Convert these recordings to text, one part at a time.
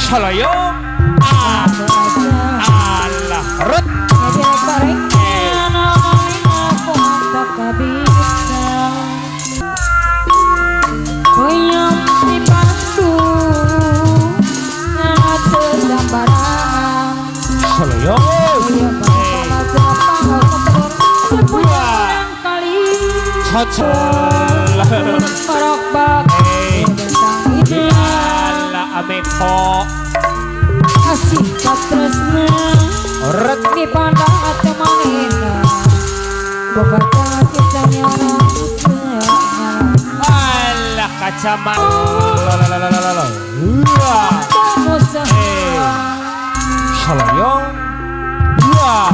Saloyong Allah rut asih katresna rek di pandang atau manina boga kisahnya Allah kacama Saloyong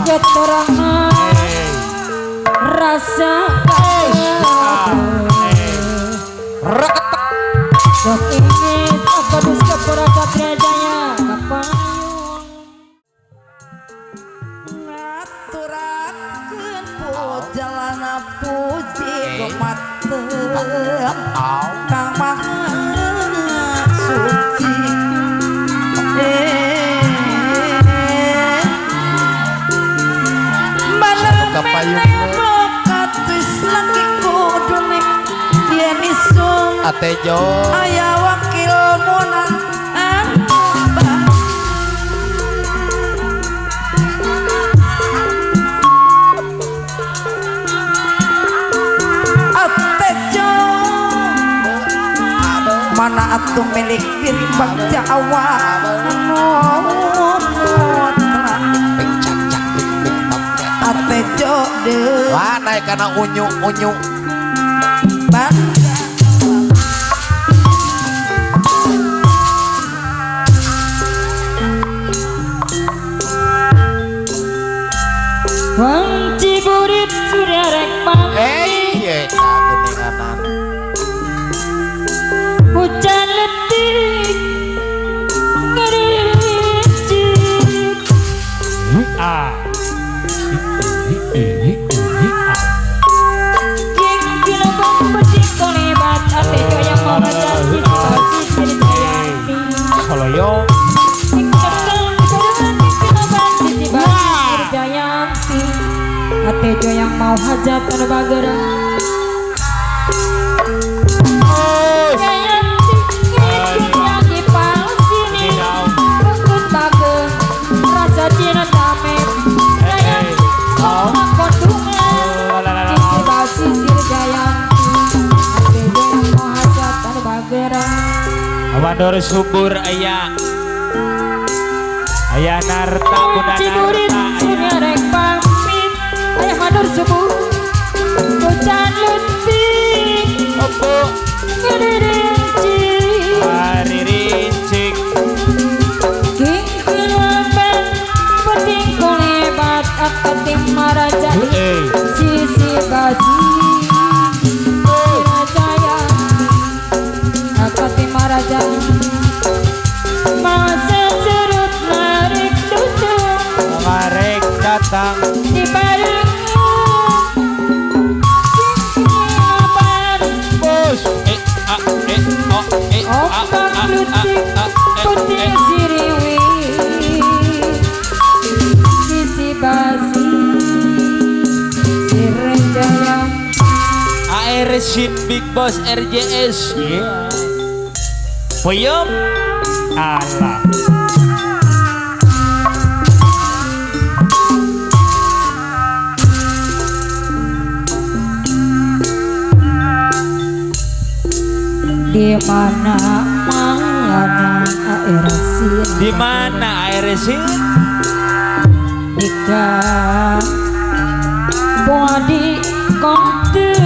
keterangan rasa rek sok ingin apa dus keperakat rajanya kapan ngaturakeun pujalana puji gumateung kang maha suci Atejo aya wakil munang Atejo mana atuh milik diri bang Jawa Atejo deh wah naik karena unyu bang Wang Ciburit sudah rek pang iya kageninganan hujan letik ngerincik kino bang becik kolibat atejo yang mau janji pasti ceritayanti Saloyong Atejo yang mau hajat pada bagera Kayanti yang dipalsini Rukun bageng Rasa cina damai Kayanti sama kondungan Isi basi dirgayanti Atejo yang mau hajat pada bagera Awador subur ayah narta muda Ciburit punya rek pamit ayah madur subuh hujan letik opo ngerincik hari rincik kingkin lamben penting kulibat akating maraja sisi basi Rajaya akating maraja masa cerut narik tutup ngarek datang di balik bos ombak lutik putih siriwi sisi basi sirejaya AR Shin Big Boss RJS yeah Puyem Allah di mana mangana air sin di mana AR Shin jika body konten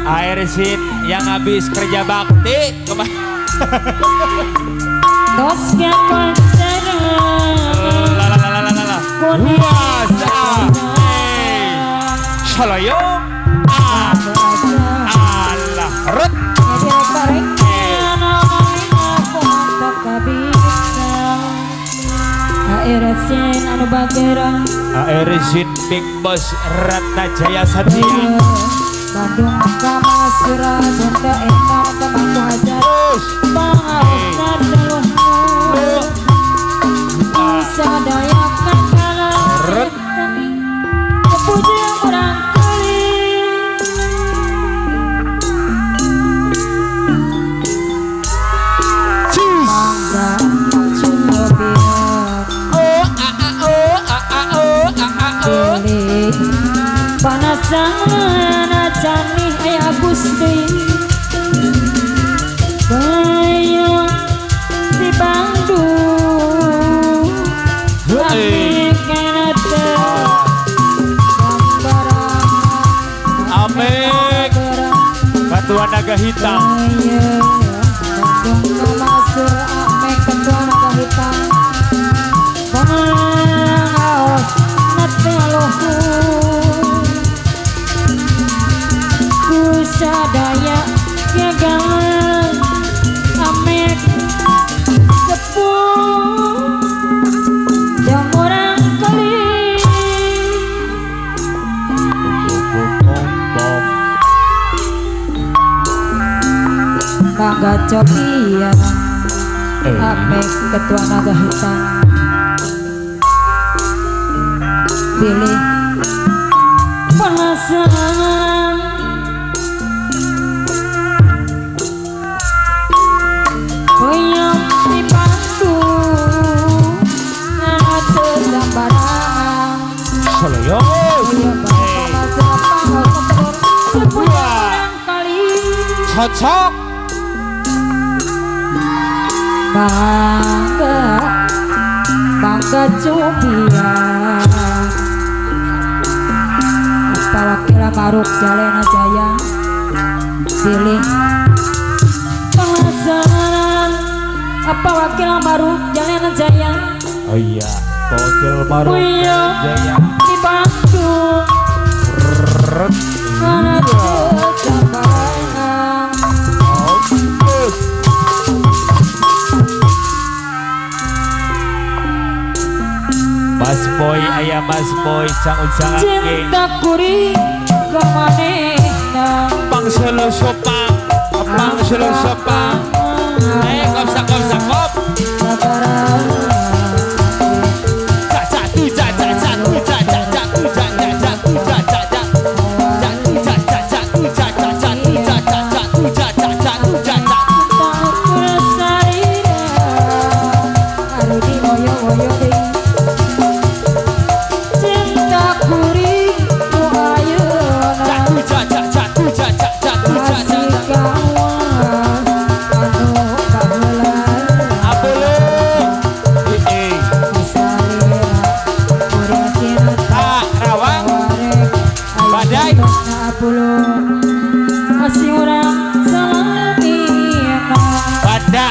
AR Shin yang habis kerja bakti dosnya konser puasa Saloyong Allah rut Aeresin anu bagera AR Shin Big Boss Ratna Jaya Satya Bandung Kamasura Bunda Eka Temangku Hajar Pangarusna Deluh naga hitam. Bandung kamasur ame ketua naga hitam. Pangaos nateluhu kusadaya gagal ame sepuh yang orang kali Mangga copian ame ketua naga hitam pilih pasangan hoyong dibantu atau gambaran Soloyo. Cocok. Bangga copian apa wakil maruk jalena jaya pilih pasangan apa wakil maruk jalena jaya Oh iya, Tokil Maru Jaya. dibantu karena kesabaran Mas Boy, ayah Mas Boy, sang-sang cinta kuri kemanehna Bang Solo Sopang, Bang Solo Sopang. Kop sak kop sak kop. masih orang salamina Pada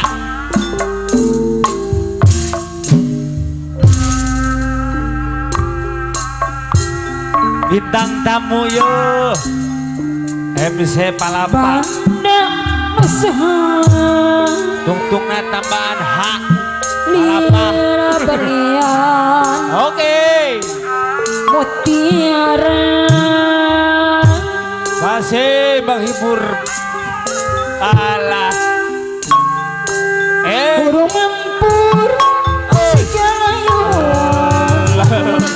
bintang tamu yo MC Palapa pada usaha tungtungna tambahan hak Palapa. lira berlian Oke. mutiara Masih menghibur alat burung mempur segala yuk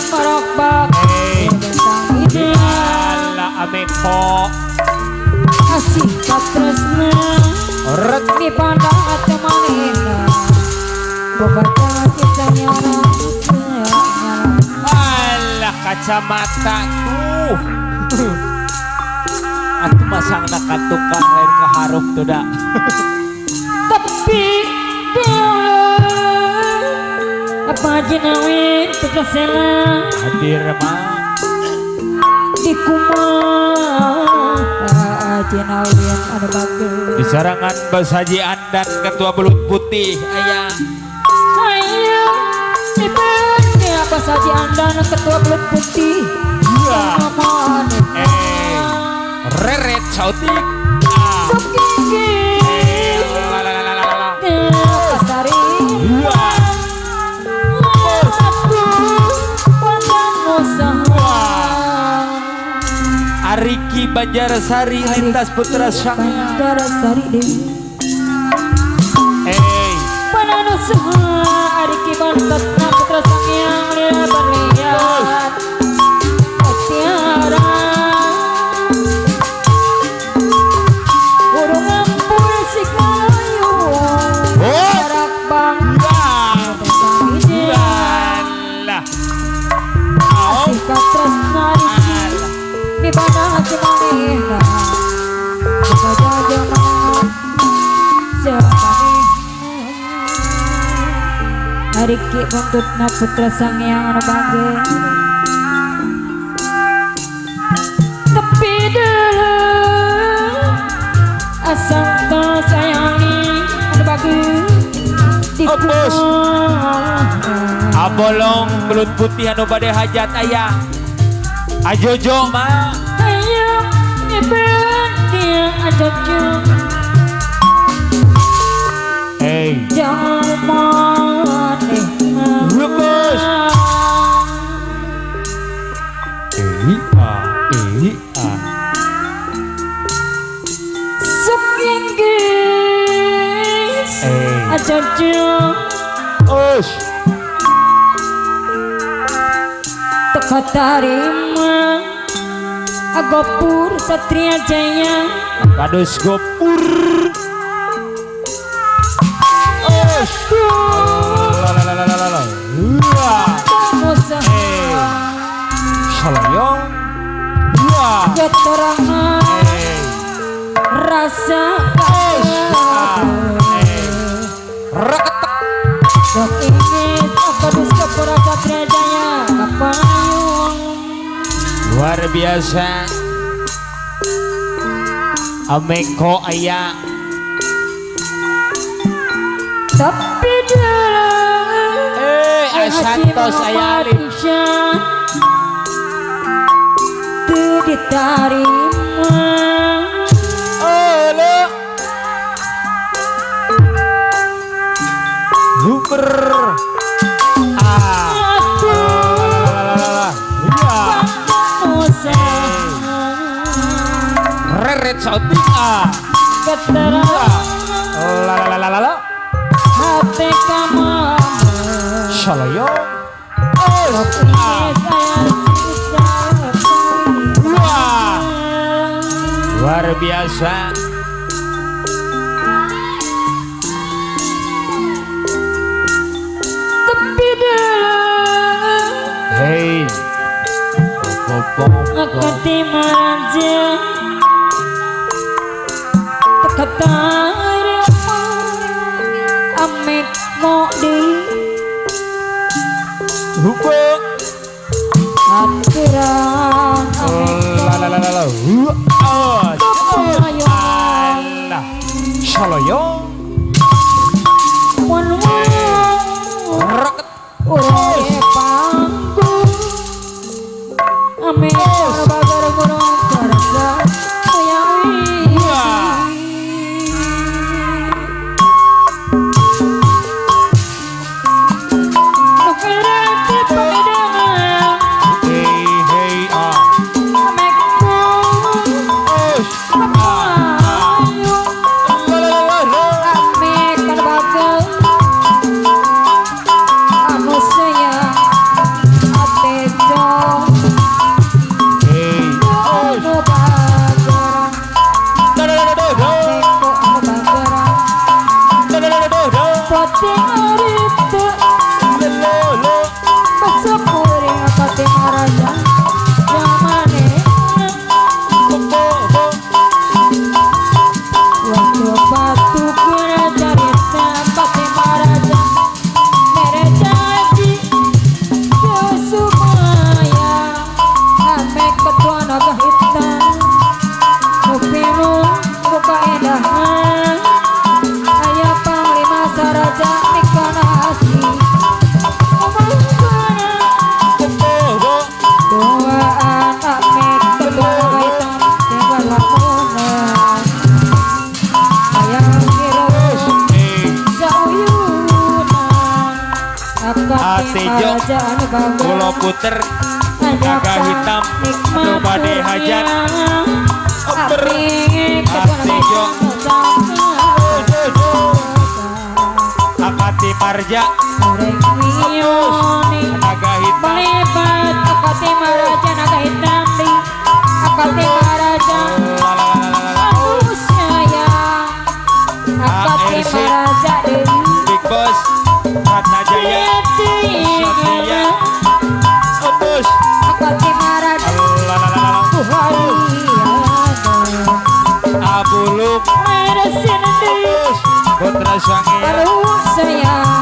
marok bentang ideal ala amepo asih katresna ret di pandang atau manina boga jangan kisahnya ala kacamata tuh aku masang nak tukang lain keharuk tuh dah tapi apa jenawin tukasela hadir mah di kumah jenawin ada bagus di sarangan Basajian dan Ketua Belut Putih ayah ayo dibagi apa saja anda ketua belut putih iya reret sautik gigi pasari iya pandang usaha Ariki Banjarsari lintas putra sang Banjarsari dewi pandang usaha Ariki Bantas putra sang yang lila berlian tiara burung ampul si kalayu jarak bang ideal lah Asika tresnari di badan hati manehna buka jajan menang semaneh Ariki buntutna putra sang yang anu bangge tepi dulu Bos. Abolong belut putih anu bade hajat aya. Ajojo mah. Ayo ibarat dia ajojo. Hey. Jangan mati. Bos. Guys, ajojo. Os. Teka tarima Agopur Satria Jaya Kadus gopur. Musa Salayong. Keterangan Rasa Sok ingin Kadus Gopur Satria Jaya Kapayung Luar biasa. Ameko aya. Tapi dalam Asantos aya alif. Tuh diterima Halo. Huber. Reret sautik Keterangan hati kamu Salayong. Luar biasa. Tapi dalam Hey. aku timaraja Tekatar Amek modi Hubung. Aturan Salayong. Urang panggung Amek bagar gurung karasa Uyawi Nukirati pagidang Hey. Amek pun Kapayung Amek karbagal Anu sayang Atejo Hey. Anu bagarang Teko anu bagarang Pati arita Pasapuri apati maraja Jamane Waktu batu kira jarita Pati maraja Mere janji Kesumaya Ame ketua naga hitam Nupiru buka edahan Ayah panglima saraja Nikana asli Dua anak mek ketua naga hitam Tinggal lamunan Ayah kira Zauyunan Atejo Kulo puter naga hitam anu bade hajat. Atejo Akati Marja naga hitam. Melibat Akati Maraja naga hitam di Akati Maraja Aku sayang Akati ALC. Maraja Dewi Big Boss Ratna Jaya Satria Bos. Akati Maraja Buhari Abuluk Meresin di Bos Putra Sangi Baru sayang